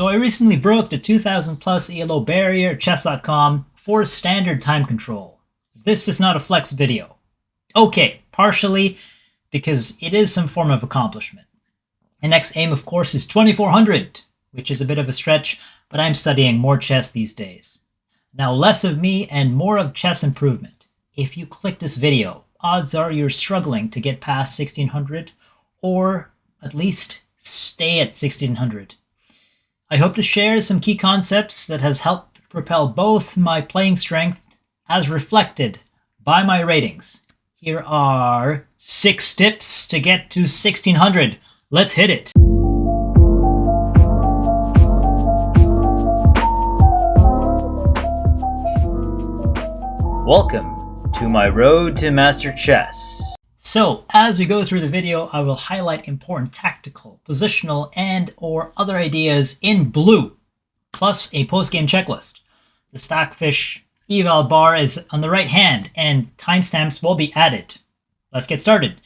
So I recently broke the 2000 plus ELO barrier at chess.com for standard time control. This is not a flex video. Okay, partially because it is some form of accomplishment. The next aim, of course, is 2400, which is a bit of a stretch, but I'm studying more chess these days. Now, less of me and more of chess improvement. If you click this video, odds are you're struggling to get past 1600 or at least stay at 1600. I hope to share some key concepts that has helped propel both my playing strength as reflected by my ratings. Here are 6 tips to get to 1600. Let's hit it. Welcome to my road to Master Chess. So, as we go through the video, I will highlight important tactical, positional, and or other ideas in blue, plus a post-game checklist. The Stockfish eval bar is on the right hand, and timestamps will be added. Let's get started.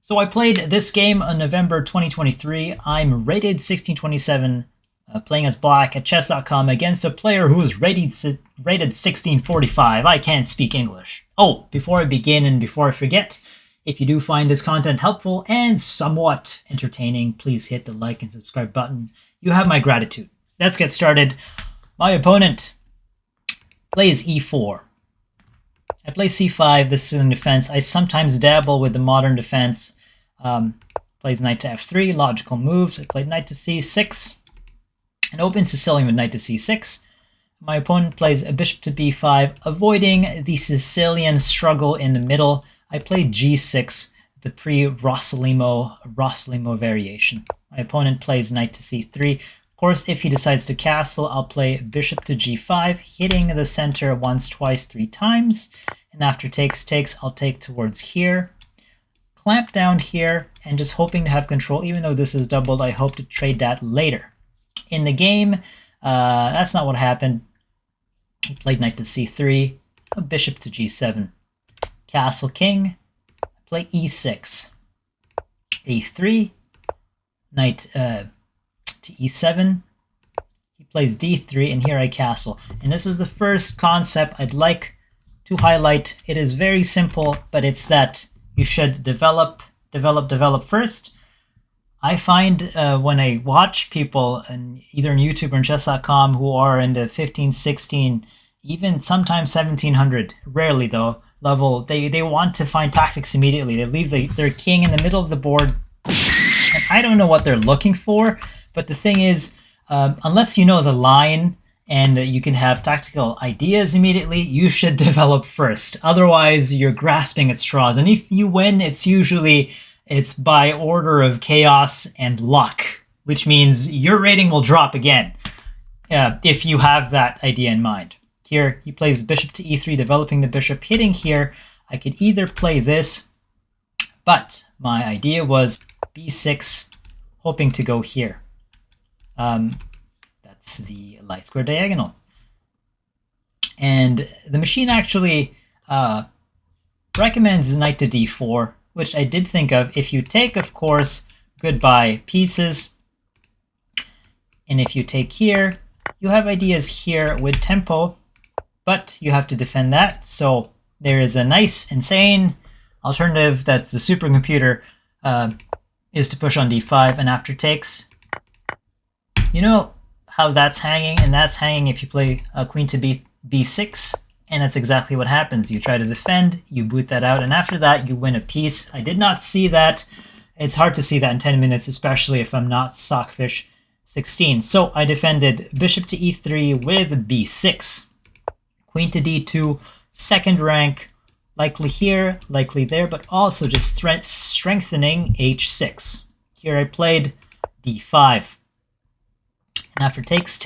So I played this game on November 2023. I'm rated 1627, playing as black at chess.com against a player who is rated 1645. I can't speak English. Oh, before I begin and before I forget, if you do find this content helpful and somewhat entertaining, please hit the like and subscribe button. You have my gratitude. Let's get started. My opponent plays e4. I play c5. This is in defense. I sometimes dabble with the modern defense. Plays knight to f3, logical moves. I played knight to c6 and open Sicilian with knight to c6. My opponent plays a bishop to b5, avoiding the Sicilian struggle in the middle. I played g6, the pre-Rossolimo variation. My opponent plays knight to c3. Of course, if he decides to castle, I'll play bishop to g5, hitting the center once, twice, 3 times. And after takes, I'll take towards here. Clamp down here, and just hoping to have control. Even though this is doubled, I hope to trade that later. In the game, that's not what happened. He played knight to c3, a bishop to g7. Castle king, play e6, a3, knight to e7, he plays d3, and here I castle. And this is the first concept I'd like to highlight. It is very simple, but it's that you should develop first. I find when I watch people, either on YouTube or on chess.com, who are in the 15, 16, even sometimes 1700, rarely though, level, they want to find tactics immediately. They leave their king in the middle of the board, and I don't know what they're looking for. But the thing is, unless you know the line and you can have tactical ideas immediately, you should develop first. Otherwise, you're grasping at straws. And if you win, it's by order of chaos and luck, which means your rating will drop again if you have that idea in mind. Here, he plays bishop to e3, developing the bishop, hitting here. I could either play this, but my idea was b6, hoping to go here. That's the light square diagonal. And the machine actually recommends knight to d4, which I did think of. If you take, of course, goodbye pieces. And if you take here, you have ideas here with tempo, but you have to defend that. So there is a nice, insane alternative that's the supercomputer, is to push on d5, and after takes, you know how that's hanging, and that's hanging if you play queen to b6, and that's exactly what happens. You try to defend, you boot that out, and after that you win a piece. I did not see that. It's hard to see that in 10 minutes, especially if I'm not Stockfish 16. So I defended bishop to e3 with b6. Queen to d2, second rank, likely here, likely there, but also just strengthening h6. Here I played d5. And after takes,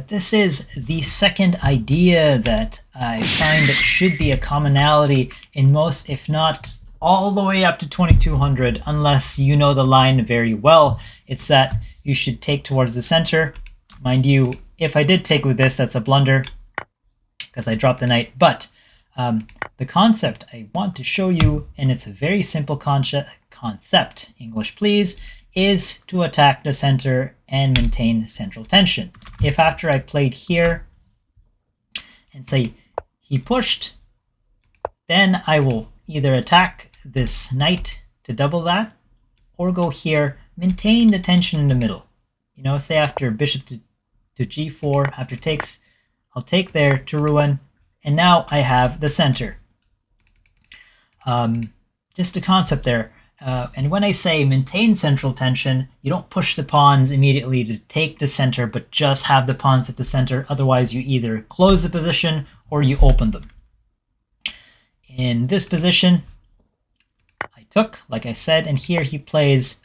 this is the second idea that I find that should be a commonality in most, if not all the way up to 2200, unless you know the line very well. It's that you should take towards the center. Mind you, if I did take with this, that's a blunder, because I dropped the knight. But the concept I want to show you, and it's a very simple concept, English please, is to attack the center and maintain central tension. If after I played here and say he pushed, then I will either attack this knight to double that, or go here, maintain the tension in the middle. You know, say after bishop to g4, after takes, I'll take there to ruin, and now I have the center. Just a concept there. And when I say maintain central tension, you don't push the pawns immediately to take the center, but just have the pawns at the center. Otherwise, you either close the position or you open them. In this position, I took, like I said, and here he plays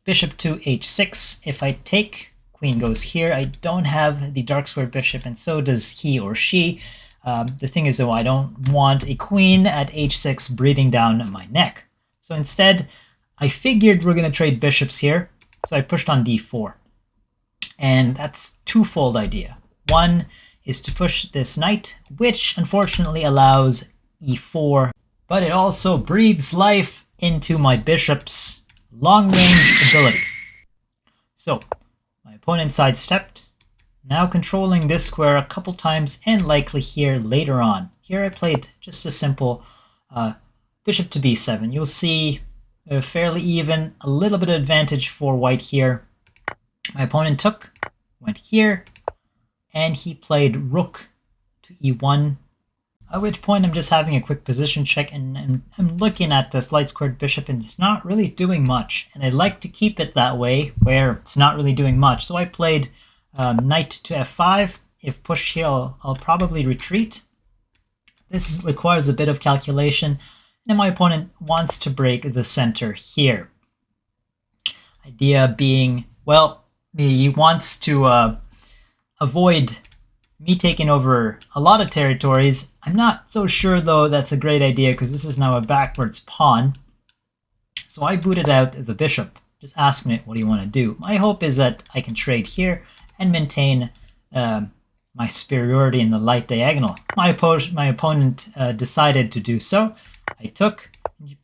bishop to h6. If I take, queen goes here. I don't have the dark square bishop, and so does he or she. The thing is, though, I don't want a queen at h6 breathing down my neck. So instead, I figured we're going to trade bishops here, so I pushed on d4. And that's twofold idea. One is to push this knight, which unfortunately allows e4, but it also breathes life into my bishop's long-range ability. So my opponent sidestepped, now controlling this square a couple times, and likely here later on. Here I played just a simple bishop to b7. You'll see fairly even, a little bit of advantage for white here. My opponent took, went here, and he played rook to e1, at which point I'm just having a quick position check, and I'm looking at this light squared bishop, and it's not really doing much. And I'd like to keep it that way, where it's not really doing much. So I played knight to f5. If pushed here, I'll probably retreat. This requires a bit of calculation, and my opponent wants to break the center here. Idea being, well, he wants to avoid me taking over a lot of territories. I'm not so sure, though, that's a great idea, because this is now a backwards pawn. So I booted out the bishop, just asking it, what do you want to do? My hope is that I can trade here and maintain my superiority in the light diagonal. My opponent decided to do so. I took,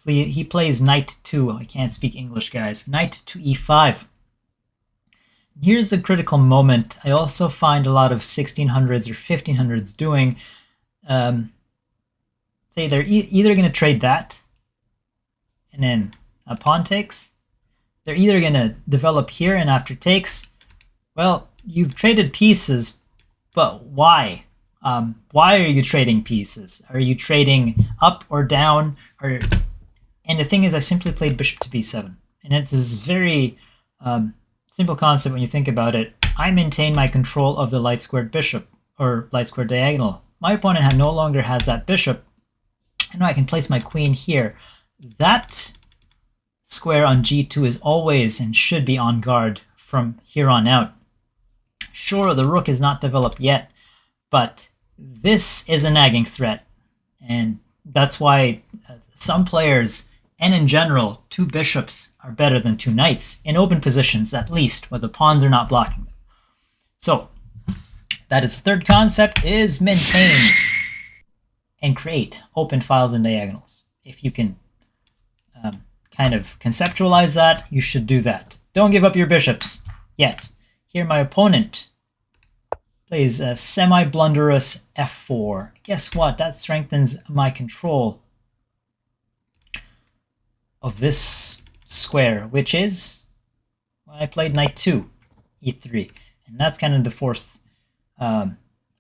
he plays knight to, I can't speak English, guys, knight to e5. Here's a critical moment. I also find a lot of 1600s or 1500s doing, say they're either going to trade that, and then a pawn takes. They're either going to develop here, and after takes, well, you've traded pieces, but why? Why are you trading pieces? Are you trading up or down? And the thing is, I simply played bishop to b7. And it's this very simple concept when you think about it. I maintain my control of the light squared bishop, or light squared diagonal. My opponent no longer has that bishop. And I can place my queen here. That square on g2 is always and should be on guard from here on out. Sure, the rook is not developed yet, but this is a nagging threat. And that's why some players, and in general, two bishops are better than two knights, in open positions at least, where the pawns are not blocking them. So, that is the third concept, is maintain and create open files and diagonals. If you can kind of conceptualize that, you should do that. Don't give up your bishops yet. Here my opponent plays a semi-blunderous f4. Guess what? That strengthens my control of this square, which is, well, I played knight to e3. And that's kind of the fourth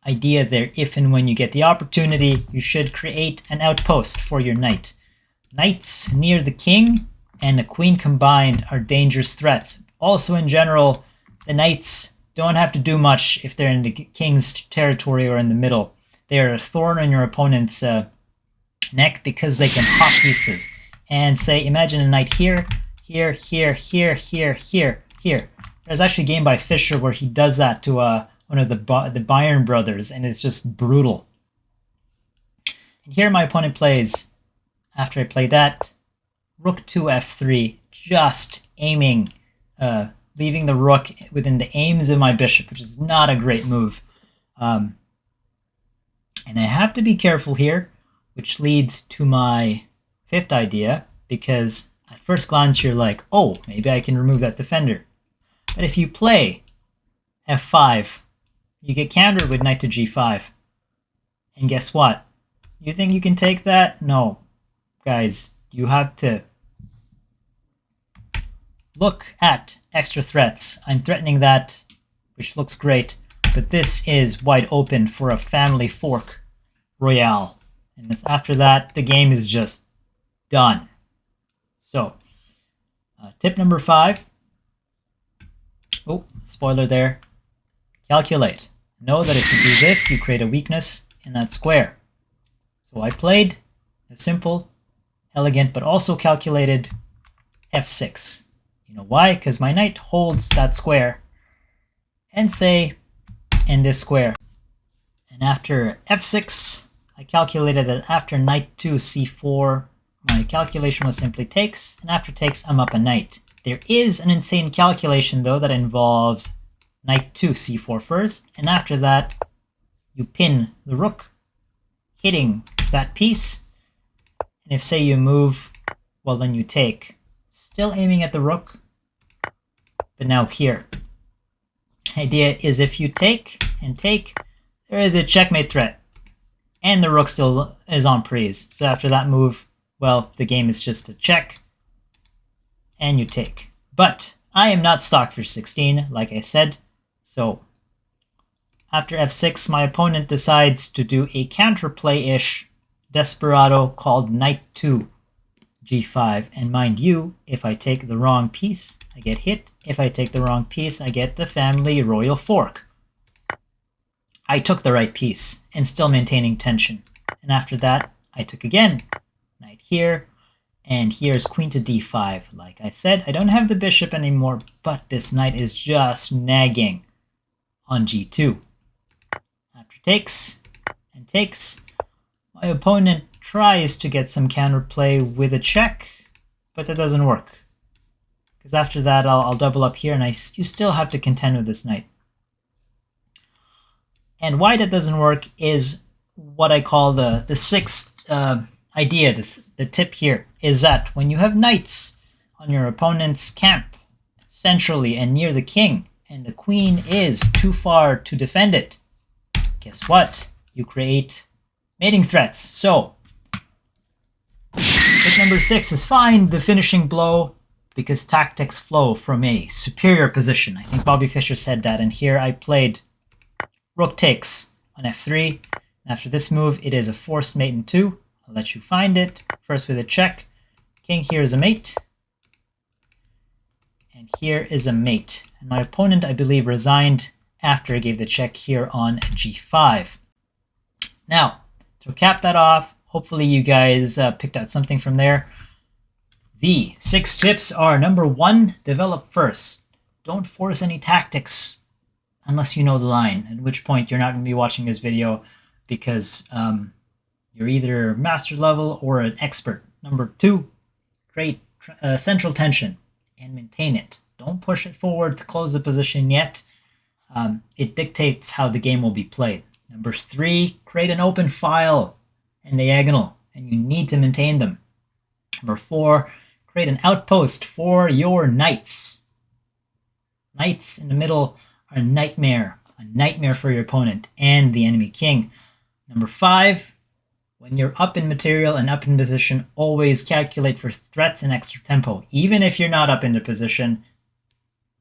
idea there. If and when you get the opportunity, you should create an outpost for your knight. Knights near the king and the queen combined are dangerous threats. Also, in general, the knights don't have to do much if they're in the king's territory or in the middle. They are a thorn in your opponent's neck because they can hop pieces. And say, imagine a knight here, here, here, here, here, here, here. There's actually a game by Fischer where he does that to one of the Bayern brothers, and it's just brutal. And here my opponent plays, after I play that, rook to f3, just aiming, leaving the rook within the aims of my bishop, which is not a great move. And I have to be careful here, which leads to my fifth idea, because at first glance you're like, oh, maybe I can remove that defender. But if you play f5, you get countered with knight to g5. And guess what? You think you can take that? No. Guys, you have to look at extra threats. I'm threatening that, which looks great, but this is wide open for a family fork royale. And after that, the game is just done. So, tip number 5. Oh, spoiler there. Calculate. Know that if you do this, you create a weakness in that square. So I played a simple, elegant, but also calculated f6. You know why? Because my knight holds that square and say in this square. And after f6, I calculated that after knight to c4, my calculation was simply takes, and after takes, I'm up a knight. There is an insane calculation, though, that involves knight to c4 first, and after that, you pin the rook, hitting that piece. And if, say, you move, well, then you take. Still aiming at the rook, but now here. The idea is if you take and take, there is a checkmate threat, and the rook still is on prise. So after that move, well, the game is just a check, and you take. But I am not stocked for 16, like I said, so after f6, my opponent decides to do a counterplay-ish desperado called knight to g5. And mind you, if I take the wrong piece, I get hit. If I take the wrong piece, I get the family royal fork. I took the right piece and still maintaining tension. And after that, I took again. Knight here, and here's queen to d5. Like I said, I don't have the bishop anymore, but this knight is just nagging on g2. After takes and takes, my opponent tries to get some counterplay with a check, but that doesn't work. Because after that, I'll double up here, and you still have to contend with this knight. And why that doesn't work is what I call the sixth idea. The tip here is that when you have knights on your opponent's camp, centrally and near the king, and the queen is too far to defend it, guess what? You create mating threats. So, tip number 6 is find the finishing blow, because tactics flow from a superior position. I think Bobby Fischer said that, and here I played rook takes on f3. After this move, it is a forced mate in 2. I'll let you find it. First with a check. King here is a mate. And here is a mate. And my opponent, I believe, resigned after I gave the check here on g5. Now, to cap that off, hopefully you guys picked out something from there. The 6 tips are: number 1, develop first. Don't force any tactics unless you know the line, at which point you're not going to be watching this video because you're either master level or an expert. Number 2, create central tension and maintain it. Don't push it forward to close the position yet. It dictates how the game will be played. Number 3, create an open file and diagonal, and you need to maintain them. Number 4, create an outpost for your knights. Knights in the middle are a nightmare for your opponent and the enemy king. Number 5, when you're up in material and up in position, always calculate for threats and extra tempo. Even if you're not up in the position,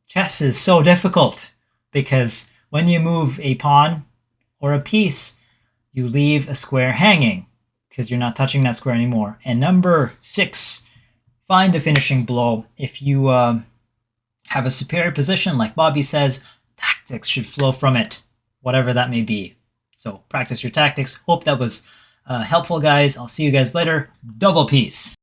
chess is so difficult because when you move a pawn or a piece, you leave a square hanging because you're not touching that square anymore. And number 6, find a finishing blow. If you have a superior position, like Bobby says, tactics should flow from it, whatever that may be. So practice your tactics. Hope that was helpful, guys. I'll see you guys later. Double peace.